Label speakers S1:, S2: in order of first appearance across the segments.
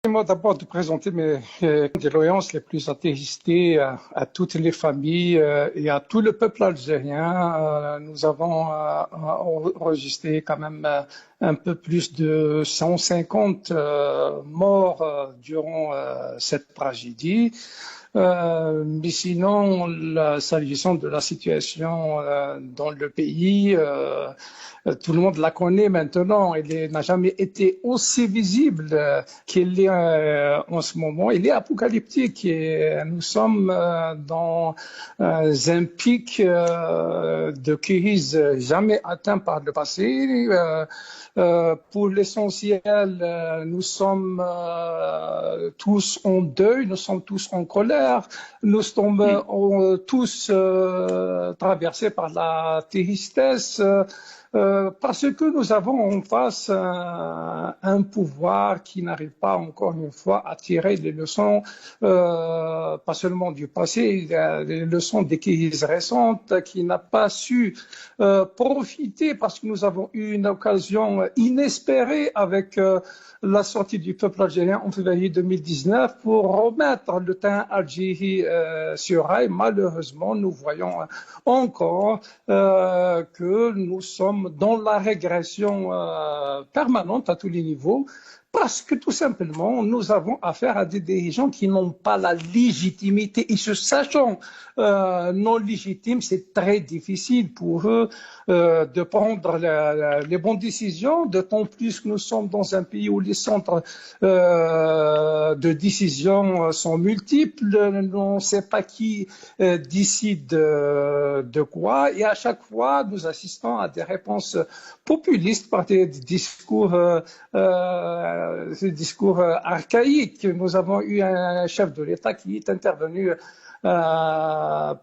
S1: Moi d'abord de présenter mes condoléances les plus attristées à toutes les familles et à tout le peuple algérien. Nous avons enregistré quand même un peu plus de 150 morts durant cette tragédie. Mais sinon, s'agissant de la situation dans le pays, tout le monde la connaît maintenant. Elle n'a jamais été aussi visible qu'elle est en ce moment. Elle est apocalyptique et nous sommes dans un pic de crise jamais atteint par le passé. Pour l'essentiel, nous sommes tous en deuil, nous sommes tous en colère, nous sommes tous traversés par la tristesse. Parce que nous avons en face un pouvoir qui n'arrive pas encore une fois à tirer les leçons, pas seulement du passé, les leçons des crises récentes, qui n'a pas su profiter parce que nous avons eu une occasion inespérée avec la sortie du peuple algérien en février 2019 pour remettre le train Algérie sur rail. Malheureusement, nous voyons encore que nous sommes dans la régression permanente à tous les niveaux. Parce que tout simplement, nous avons affaire à des dirigeants qui n'ont pas la légitimité. Et se sachant non légitimes, c'est très difficile pour eux de prendre les bonnes décisions, d'autant plus que nous sommes dans un pays où les centres de décision sont multiples. On ne sait pas qui décide de quoi. Et à chaque fois, nous assistons à des réponses populistes par des discours archaïques. Nous avons eu un chef de l'État qui est intervenu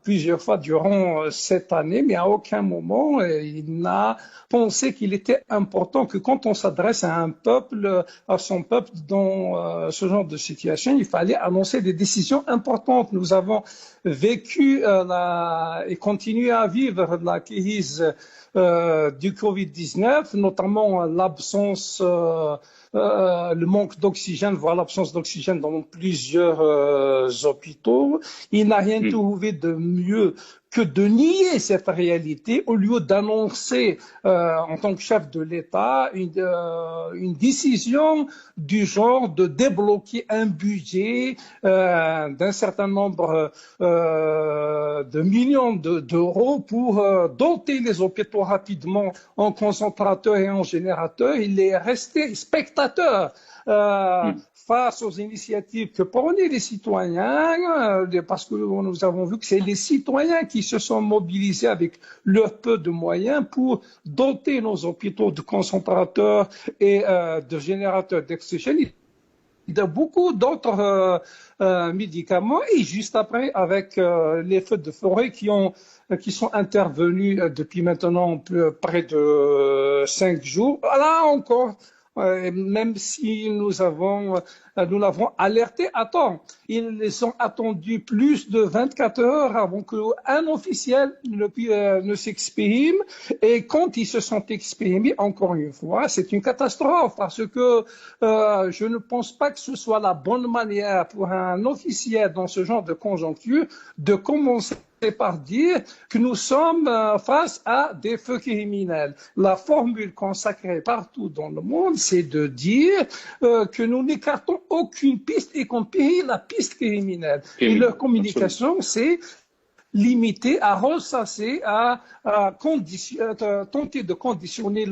S1: plusieurs fois durant cette année, mais à aucun moment il n'a pensé qu'il était important que quand on s'adresse à un peuple, à son peuple dans ce genre de situation, il fallait annoncer des décisions importantes. Nous avons vécu et continué à vivre la crise du Covid-19, notamment l'absence le manque d'oxygène, voire l'absence d'oxygène dans plusieurs hôpitaux. Il n'a rien trouvé de mieux que de nier cette réalité au lieu d'annoncer en tant que chef de l'État une décision du genre de débloquer un budget d'un certain nombre de millions d'euros pour doter les hôpitaux rapidement en concentrateurs et en générateurs. Il est resté spectateur face aux initiatives que prenaient les citoyens, parce que nous avons vu que c'est les citoyens qui se sont mobilisés avec leur peu de moyens pour doter nos hôpitaux de concentrateurs et de générateurs d'oxygène, de beaucoup d'autres médicaments, et juste après avec les feux de forêt qui sont intervenus depuis maintenant près de 5 jours. Là encore, même si nous l'avons alerté à temps. Ils ont attendu plus de 24 heures avant qu'un officiel ne s'exprime. Et quand ils se sont exprimés, encore une fois, c'est une catastrophe parce que je ne pense pas que ce soit la bonne manière pour un officiel dans ce genre de conjoncture de commencer par dire que nous sommes face à des faits criminels. La formule consacrée partout dans le monde, c'est de dire que nous n'écartons aucune piste, y compris la piste criminelle. Et leur communication, c'est limité à ressasser, à tenter de conditionner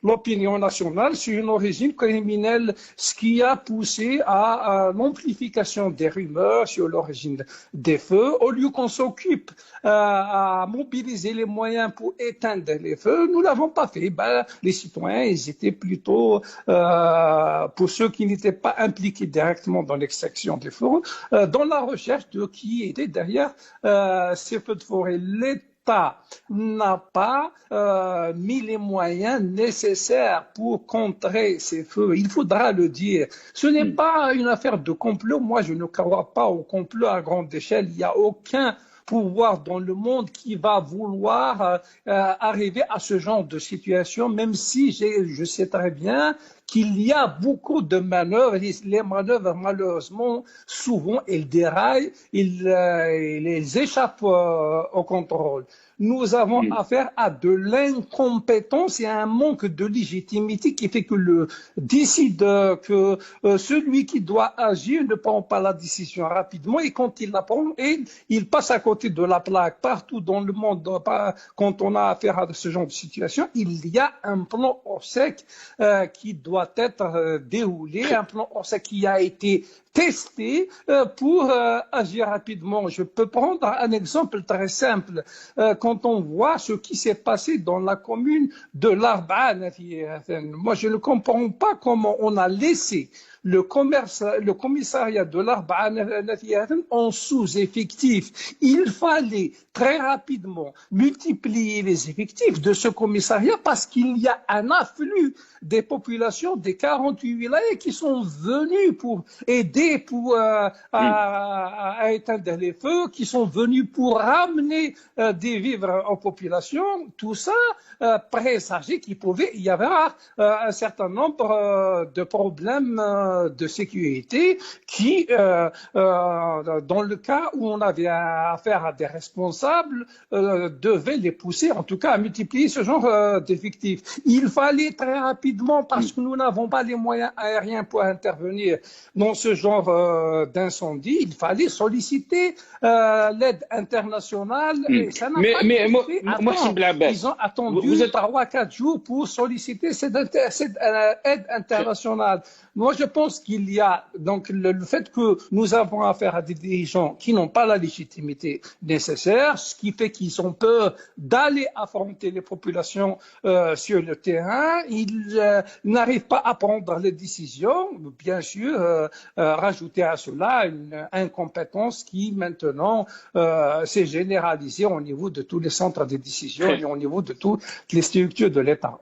S1: l'opinion nationale sur une origine criminelle, ce qui a poussé à l'amplification des rumeurs sur l'origine des feux. Au lieu qu'on s'occupe à mobiliser les moyens pour éteindre les feux, nous l'avons pas fait. Les citoyens, ils étaient plutôt, pour ceux qui n'étaient pas impliqués directement dans l'extraction des feux, dans la recherche de qui était derrière ces feux de forêt. L'État n'a pas mis les moyens nécessaires pour contrer ces feux. Il faudra le dire. Ce n'est pas une affaire de complot. Moi, je ne crois pas au complot à grande échelle. Il n'y a aucun pouvoir dans le monde qui va vouloir arriver à ce genre de situation, même si je sais très bien qu'il y a beaucoup de manœuvres. Les manœuvres, malheureusement, souvent, elles déraillent, ils échappent au contrôle. Nous avons affaire à de l'incompétence et à un manque de légitimité qui fait que décide que celui qui doit agir ne prend pas la décision rapidement et quand il la prend, il passe à côté de la plaque. Partout dans le monde, quand on a affaire à ce genre de situation, il y a un plan ORSEC qui doit être déroulé, un plan ORSEC qui a été testé pour agir rapidement. Je peux prendre un exemple très simple. Quand on voit ce qui s'est passé dans la commune de l'Arba'a, moi je ne comprends pas comment on a laissé le commissariat de l'Arba'a en sous-effectif. Il fallait très rapidement multiplier les effectifs de ce commissariat parce qu'il y a un afflux des populations des 48 wilayas qui sont venus pour aider à éteindre les feux, qui sont venus pour ramener des vivres aux populations. Tout ça présageait qu'il pouvait y avoir un certain nombre de problèmes de sécurité qui, dans le cas où on avait affaire à des responsables, devaient les pousser, en tout cas, à multiplier ce genre d'effectifs. Il fallait très rapidement, parce que nous n'avons pas les moyens aériens pour intervenir dans ce genre d'incendie, il fallait solliciter l'aide internationale. Et ça n'a pas été fait. Ils ont attendu 3-4 jours pour solliciter cette aide internationale. Moi, je pense qu'il y a donc le fait que nous avons affaire à des dirigeants qui n'ont pas la légitimité nécessaire, ce qui fait qu'ils ont peur d'aller affronter les populations sur le terrain. Ils n'arrivent pas à prendre les décisions. Bien sûr, rajouter à cela une incompétence qui maintenant s'est généralisée au niveau de tous les centres de décision et au niveau de toutes les structures de l'État.